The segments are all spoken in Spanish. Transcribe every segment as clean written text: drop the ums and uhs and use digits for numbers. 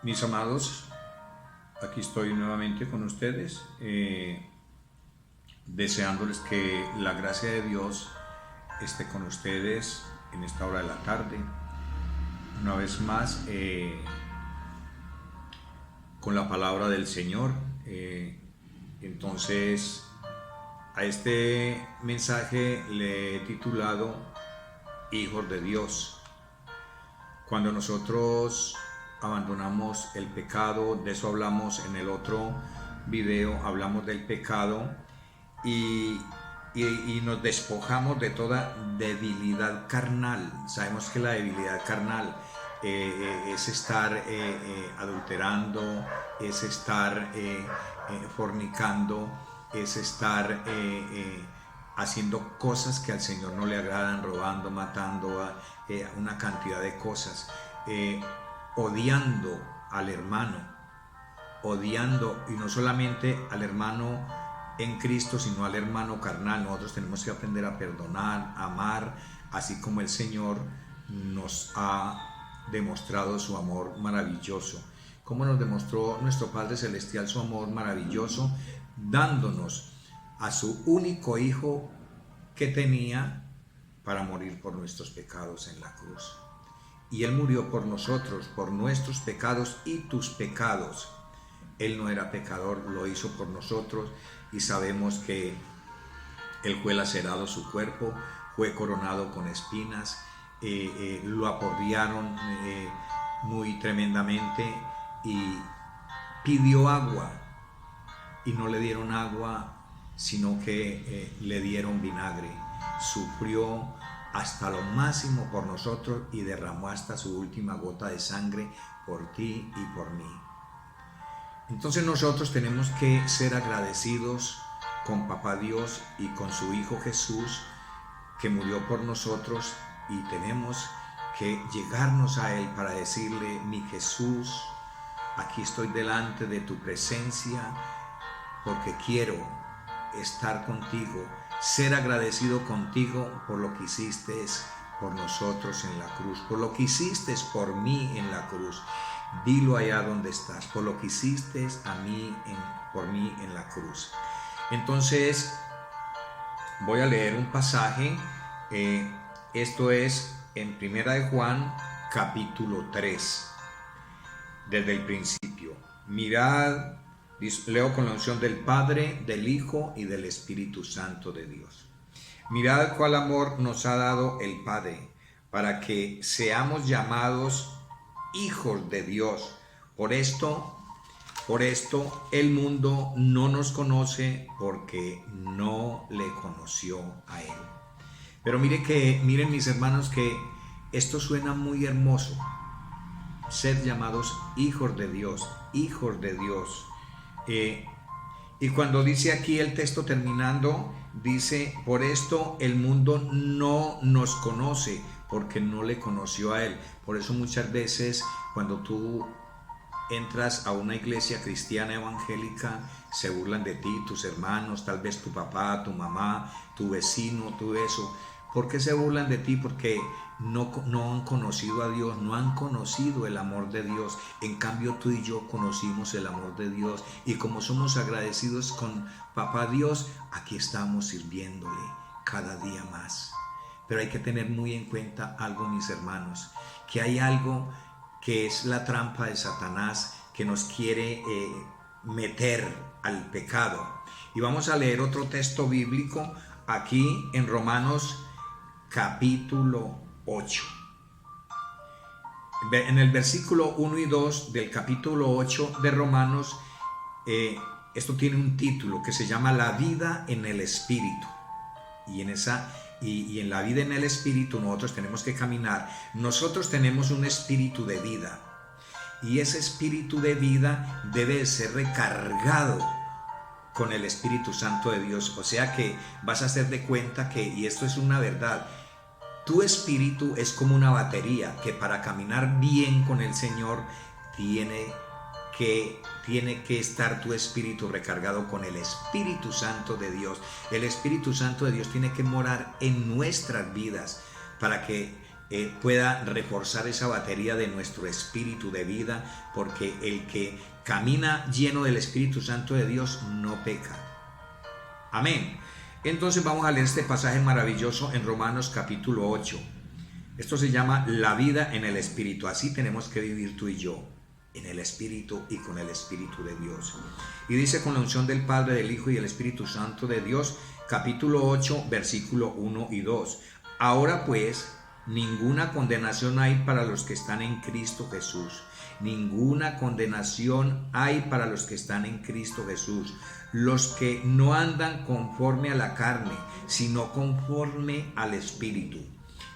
Mis amados, aquí estoy nuevamente con ustedes, deseándoles que la gracia de Dios esté con ustedes en esta hora de la tarde. Una vez más, con la palabra del Señor. Entonces, a este mensaje le he titulado Hijos de Dios. Cuando nosotros abandonamos el pecado, de eso hablamos en el otro video, hablamos del pecado y nos despojamos de toda debilidad carnal. Sabemos que la debilidad carnal es estar adulterando, es estar fornicando, es estar haciendo cosas que al Señor no le agradan, robando, matando, una cantidad de cosas, odiando al hermano, odiando, y no solamente al hermano en Cristo, sino al hermano carnal. Nosotros tenemos que aprender a perdonar, a amar, así como el Señor nos ha demostrado su amor maravilloso. Como nos demostró nuestro Padre Celestial su amor maravilloso, dándonos a su único Hijo que tenía para morir por nuestros pecados en la cruz. Y Él murió por nosotros, por nuestros pecados y tus pecados. Él no era pecador, lo hizo por nosotros, y sabemos que Él fue lacerado su cuerpo, fue coronado con espinas, lo aporrearon muy tremendamente y pidió agua y no le dieron agua, sino que le dieron vinagre. Sufrió hasta lo máximo por nosotros y derramó hasta su última gota de sangre por ti y por mí. Entonces nosotros tenemos que ser agradecidos con Papá Dios y con su Hijo Jesús, que murió por nosotros, y tenemos que llegarnos a Él para decirle: mi Jesús, aquí estoy delante de tu presencia porque quiero estar contigo, ser agradecido contigo por lo que hiciste por nosotros en la cruz, por lo que hiciste por mí en la cruz. Dilo allá donde estás, por lo que hiciste por mí en la cruz. Entonces voy a leer un pasaje, esto es en 1 de Juan capítulo 3, desde el principio. Mirad, leo con la unción del Padre, del Hijo y del Espíritu Santo de Dios. Mirad cuál amor nos ha dado el Padre, para que seamos llamados hijos de Dios. Por esto el mundo no nos conoce, porque no le conoció a Él. Pero miren mis hermanos, que esto suena muy hermoso, ser llamados hijos de Dios, hijos de Dios. Y cuando dice aquí el texto terminando, dice: por esto el mundo no nos conoce, porque no le conoció a Él. Por eso muchas veces cuando tú entras a una iglesia cristiana evangélica, se burlan de ti, tus hermanos, tal vez tu papá, tu mamá, tu vecino, todo eso. ¿Por qué se burlan de ti? Porque no han conocido a Dios, no han conocido el amor de Dios. En cambio, tú y yo conocimos el amor de Dios, y como somos agradecidos con Papá Dios, aquí estamos sirviéndole cada día más. Pero hay que tener muy en cuenta algo, mis hermanos, que hay algo que es la trampa de Satanás, que nos quiere meter al pecado. Y vamos a leer otro texto bíblico aquí en Romanos capítulo 8. En el versículo 1 y 2 del capítulo 8 de Romanos, esto tiene un título que se llama La vida en el Espíritu. Y en la vida en el Espíritu nosotros tenemos que caminar. Nosotros tenemos un espíritu de vida, y ese espíritu de vida debe ser recargado con el Espíritu Santo de Dios. O sea que vas a hacer de cuenta que, y esto es una verdad, tu espíritu es como una batería que para caminar bien con el Señor tiene que estar tu espíritu recargado con el Espíritu Santo de Dios. El Espíritu Santo de Dios tiene que morar en nuestras vidas para que pueda reforzar esa batería de nuestro espíritu de vida, porque el que camina lleno del Espíritu Santo de Dios no peca. Amén. Entonces vamos a leer este pasaje maravilloso en Romanos capítulo 8. Esto se llama la vida en el Espíritu. Así tenemos que vivir tú y yo, en el Espíritu y con el Espíritu de Dios. Y dice: con la unción del Padre, del Hijo y del Espíritu Santo de Dios, capítulo 8, versículo 1 y 2. Ahora pues, ninguna condenación hay para los que están en Cristo Jesús. Ninguna condenación hay para los que están en Cristo Jesús. Los que no andan conforme a la carne, sino conforme al Espíritu.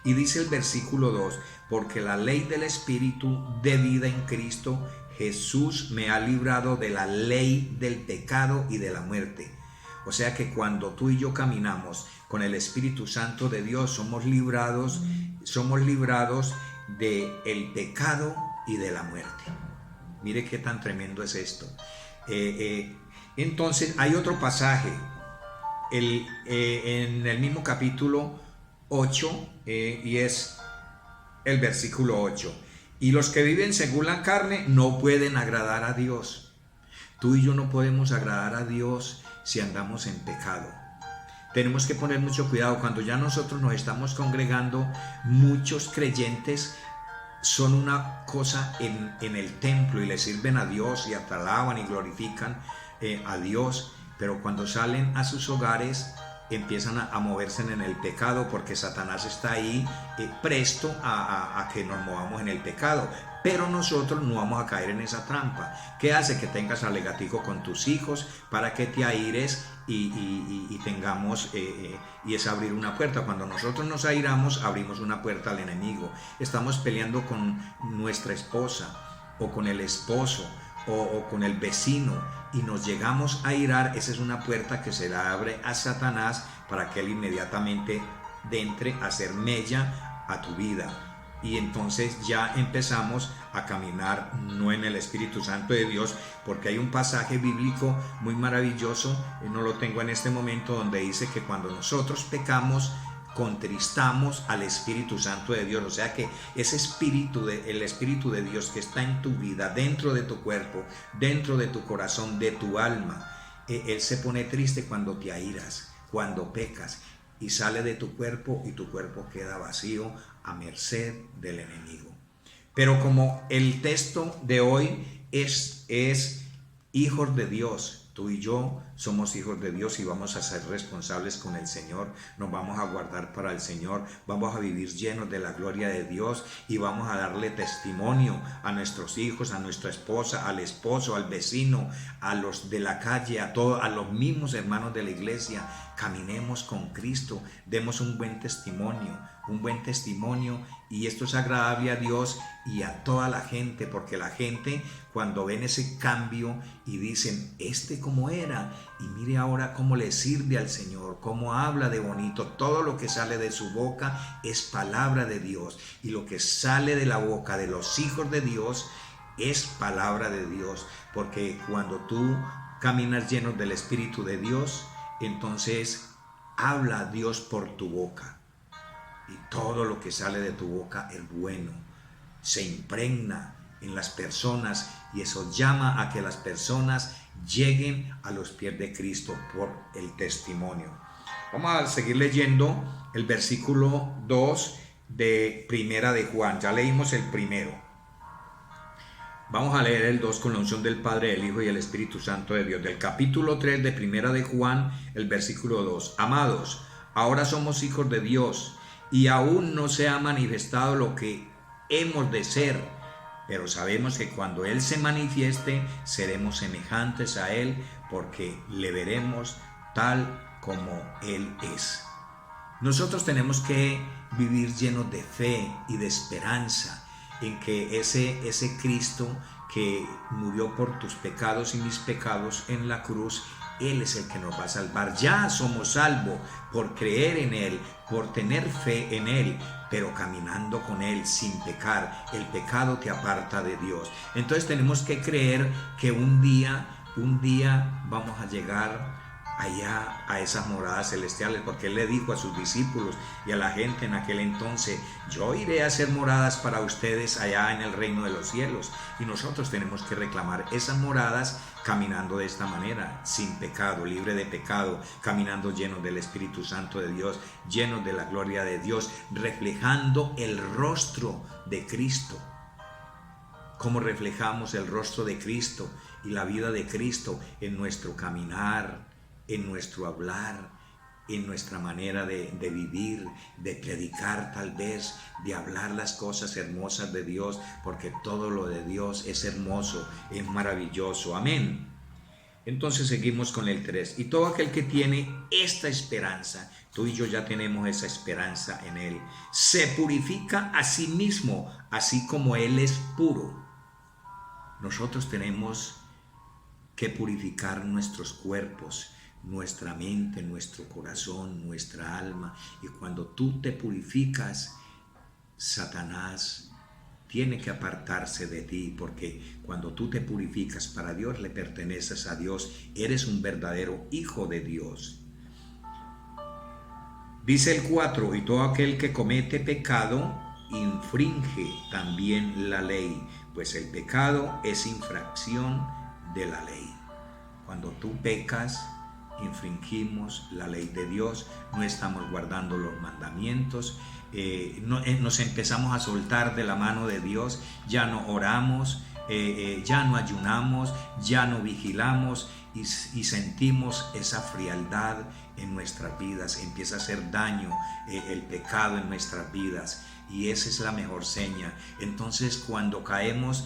Y dice el versículo 2: porque la ley del Espíritu de vida en Cristo Jesús me ha librado de la ley del pecado y de la muerte. O sea que cuando tú y yo caminamos con el Espíritu Santo de Dios, somos librados del pecado y de la muerte. Mire qué tan tremendo es esto. Entonces hay otro pasaje en el mismo capítulo 8, y es el versículo 8. Y los que viven según la carne no pueden agradar a Dios. Tú y yo no podemos agradar a Dios si andamos en pecado. Tenemos que poner mucho cuidado. Cuando ya nosotros nos estamos congregando, muchos creyentes son una cosa en el templo y le sirven a Dios y hasta alaban y glorifican a Dios, pero cuando salen a sus hogares empiezan a moverse en el pecado, porque Satanás está ahí presto a que nos movamos en el pecado. Pero nosotros no vamos a caer en esa trampa. ¿Qué hace? Que tengas alegatico con tus hijos para que te aires y tengamos, y es abrir una puerta. Cuando nosotros nos airamos, abrimos una puerta al enemigo. Estamos peleando con nuestra esposa o con el esposo o con el vecino y nos llegamos a airar. Esa es una puerta que se la abre a Satanás para que él inmediatamente entre a hacer mella a tu vida. Y entonces ya empezamos a caminar no en el Espíritu Santo de Dios, porque hay un pasaje bíblico muy maravilloso, no lo tengo en este momento, donde dice que cuando nosotros pecamos, contristamos al Espíritu Santo de Dios. O sea que ese espíritu, el Espíritu de Dios que está en tu vida, dentro de tu cuerpo, dentro de tu corazón, de tu alma, él se pone triste cuando te airas, cuando pecas, y sale de tu cuerpo y tu cuerpo queda vacío a merced del enemigo. Pero como el texto de hoy es hijos de Dios, tú y yo somos hijos de Dios y vamos a ser responsables con el Señor, nos vamos a guardar para el Señor, vamos a vivir llenos de la gloria de Dios y vamos a darle testimonio a nuestros hijos, a nuestra esposa, al esposo, al vecino, a los de la calle, a todos, a los mismos hermanos de la iglesia. Caminemos con Cristo, demos un buen testimonio, y esto es agradable a Dios y a toda la gente, porque la gente cuando ven ese cambio y dicen, cómo era, y mire ahora cómo le sirve al Señor, cómo habla de bonito, todo lo que sale de su boca es palabra de Dios, y lo que sale de la boca de los hijos de Dios es palabra de Dios, porque cuando tú caminas lleno del Espíritu de Dios, entonces habla a Dios por tu boca, y todo lo que sale de tu boca es bueno, se impregna en las personas, y eso llama a que las personas lleguen a los pies de Cristo por el testimonio. Vamos a seguir leyendo el versículo 2 de Primera de Juan. Ya leímos el primero. Vamos a leer el 2 con la unción del Padre, del Hijo y el Espíritu Santo de Dios. Del capítulo 3 de Primera de Juan, el versículo 2. Amados, ahora somos hijos de Dios y aún no se ha manifestado lo que hemos de ser, pero sabemos que cuando Él se manifieste seremos semejantes a Él, porque le veremos tal como Él es. Nosotros tenemos que vivir llenos de fe y de esperanza en que ese Cristo que murió por tus pecados y mis pecados en la cruz, Él es el que nos va a salvar. Ya somos salvos por creer en Él, por tener fe en Él, pero caminando con Él sin pecar. El pecado te aparta de Dios. Entonces tenemos que creer que un día vamos a llegar allá a esas moradas celestiales, porque Él le dijo a sus discípulos y a la gente en aquel entonces: yo iré a hacer moradas para ustedes allá en el reino de los cielos. Y nosotros tenemos que reclamar esas moradas caminando de esta manera, sin pecado, libre de pecado, caminando llenos del Espíritu Santo de Dios, llenos de la gloria de Dios, reflejando el rostro de Cristo. Cómo reflejamos el rostro de Cristo y la vida de Cristo en nuestro caminar, en nuestro hablar, en nuestra manera de vivir, de predicar tal vez, de hablar las cosas hermosas de Dios, porque todo lo de Dios es hermoso, es maravilloso. Amén. Entonces seguimos con el 3. Y todo aquel que tiene esta esperanza, tú y yo ya tenemos esa esperanza en Él, se purifica a sí mismo, así como Él es puro. Nosotros tenemos que purificar nuestros cuerpos, nuestra mente, nuestro corazón, nuestra alma. Y cuando tú te purificas, Satanás tiene que apartarse de ti, porque cuando tú te purificas para Dios, le perteneces a Dios, eres un verdadero hijo de Dios. Dice el 4, y todo aquel que comete pecado infringe también la ley, pues el pecado es infracción de la ley. Cuando tú pecas, infringimos la ley de Dios, no estamos guardando los mandamientos, nos empezamos a soltar de la mano de Dios, ya no oramos, ya no ayunamos, ya no vigilamos y sentimos esa frialdad en nuestras vidas, empieza a hacer daño el pecado en nuestras vidas, y esa es la mejor seña. Entonces, cuando caemos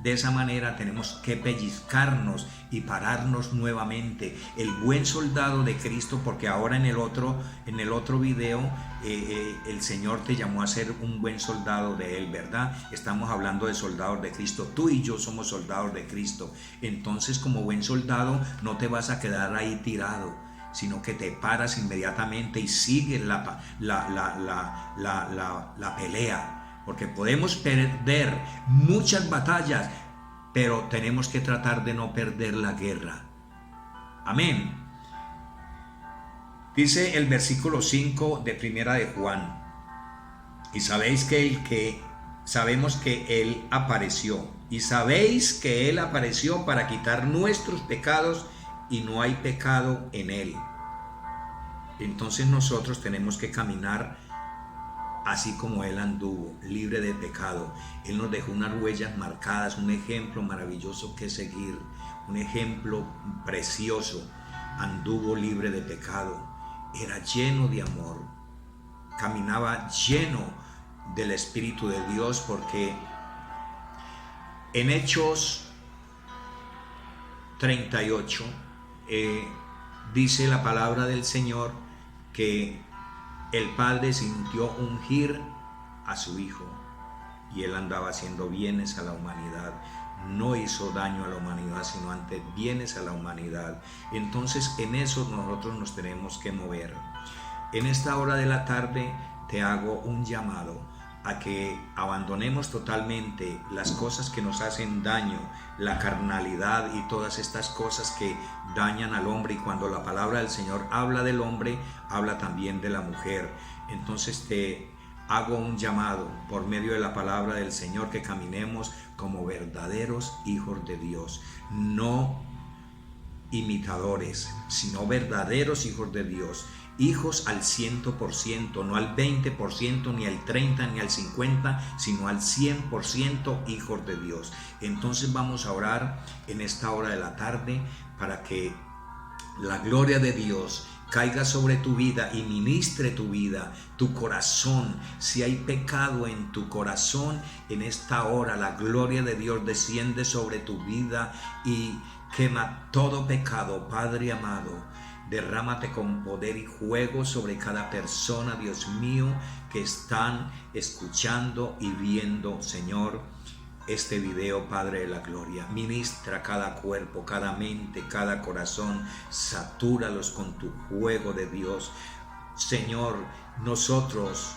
de esa manera, tenemos que pellizcarnos y pararnos nuevamente, el buen soldado de Cristo, porque ahora en el otro video el Señor te llamó a ser un buen soldado de Él, ¿verdad? Estamos hablando de soldados de Cristo, tú y yo somos soldados de Cristo. Entonces, como buen soldado, no te vas a quedar ahí tirado, sino que te paras inmediatamente y sigues la pelea. Porque podemos perder muchas batallas, pero tenemos que tratar de no perder la guerra. Amén. Dice el versículo 5 de Primera de Juan: y sabéis sabemos que Él apareció, y sabéis que Él apareció para quitar nuestros pecados, y no hay pecado en Él. Entonces nosotros tenemos que caminar así como Él anduvo, libre de pecado. Él nos dejó unas huellas marcadas, un ejemplo maravilloso que seguir, un ejemplo precioso. Anduvo libre de pecado, era lleno de amor, caminaba lleno del Espíritu de Dios, porque en Hechos 38 dice la palabra del Señor que el Padre sintió ungir a su Hijo, y Él andaba haciendo bienes a la humanidad. No hizo daño a la humanidad, sino antes bienes a la humanidad. Entonces en eso nosotros nos tenemos que mover. En esta hora de la tarde te hago un llamado a que abandonemos totalmente las cosas que nos hacen daño, la carnalidad y todas estas cosas que dañan al hombre. Y cuando la palabra del Señor habla del hombre, habla también de la mujer. Entonces te hago un llamado por medio de la palabra del Señor, que caminemos como verdaderos hijos de Dios, no imitadores, sino verdaderos hijos de Dios. Hijos al 100%, no al 20%, ni al 30%, ni al 50%, sino al 100% hijos de Dios. Entonces vamos a orar en esta hora de la tarde para que la gloria de Dios caiga sobre tu vida y ministre tu vida, tu corazón. Si hay pecado en tu corazón, en esta hora la gloria de Dios desciende sobre tu vida y quema todo pecado. Padre amado, derrámate con poder y fuego sobre cada persona, Dios mío, que están escuchando y viendo, Señor, este video, Padre de la gloria. Ministra cada cuerpo, cada mente, cada corazón, satúralos con tu fuego de Dios. Señor, nosotros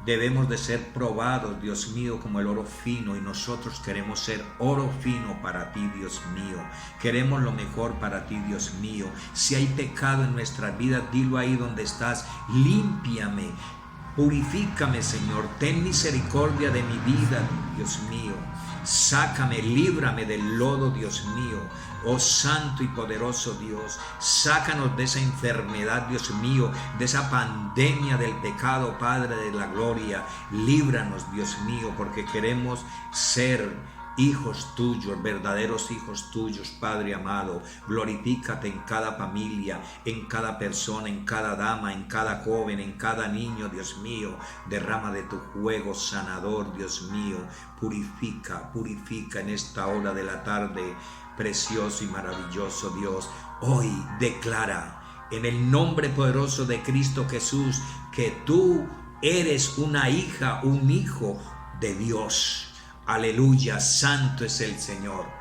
Debemos de ser probados, Dios mío, como el oro fino, y nosotros queremos ser oro fino para ti, Dios mío. Queremos lo mejor para ti, Dios mío. Si hay pecado en nuestras vidas, dilo ahí donde estás. Límpiame, purifícame, Señor. Ten misericordia de mi vida, Dios mío. Sácame, líbrame del lodo, Dios mío. Oh santo y poderoso Dios, sácanos de esa enfermedad, Dios mío, de esa pandemia del pecado, Padre de la gloria. Líbranos, Dios mío, porque queremos ser hijos tuyos, verdaderos hijos tuyos, Padre amado. Glorifícate en cada familia, en cada persona, en cada dama, en cada joven, en cada niño, Dios mío. Derrama de tu fuego sanador, Dios mío. Purifica, purifica en esta hora de la tarde, precioso y maravilloso Dios. Hoy declara en el nombre poderoso de Cristo Jesús que tú eres una hija, un hijo de Dios. Aleluya, santo es el Señor.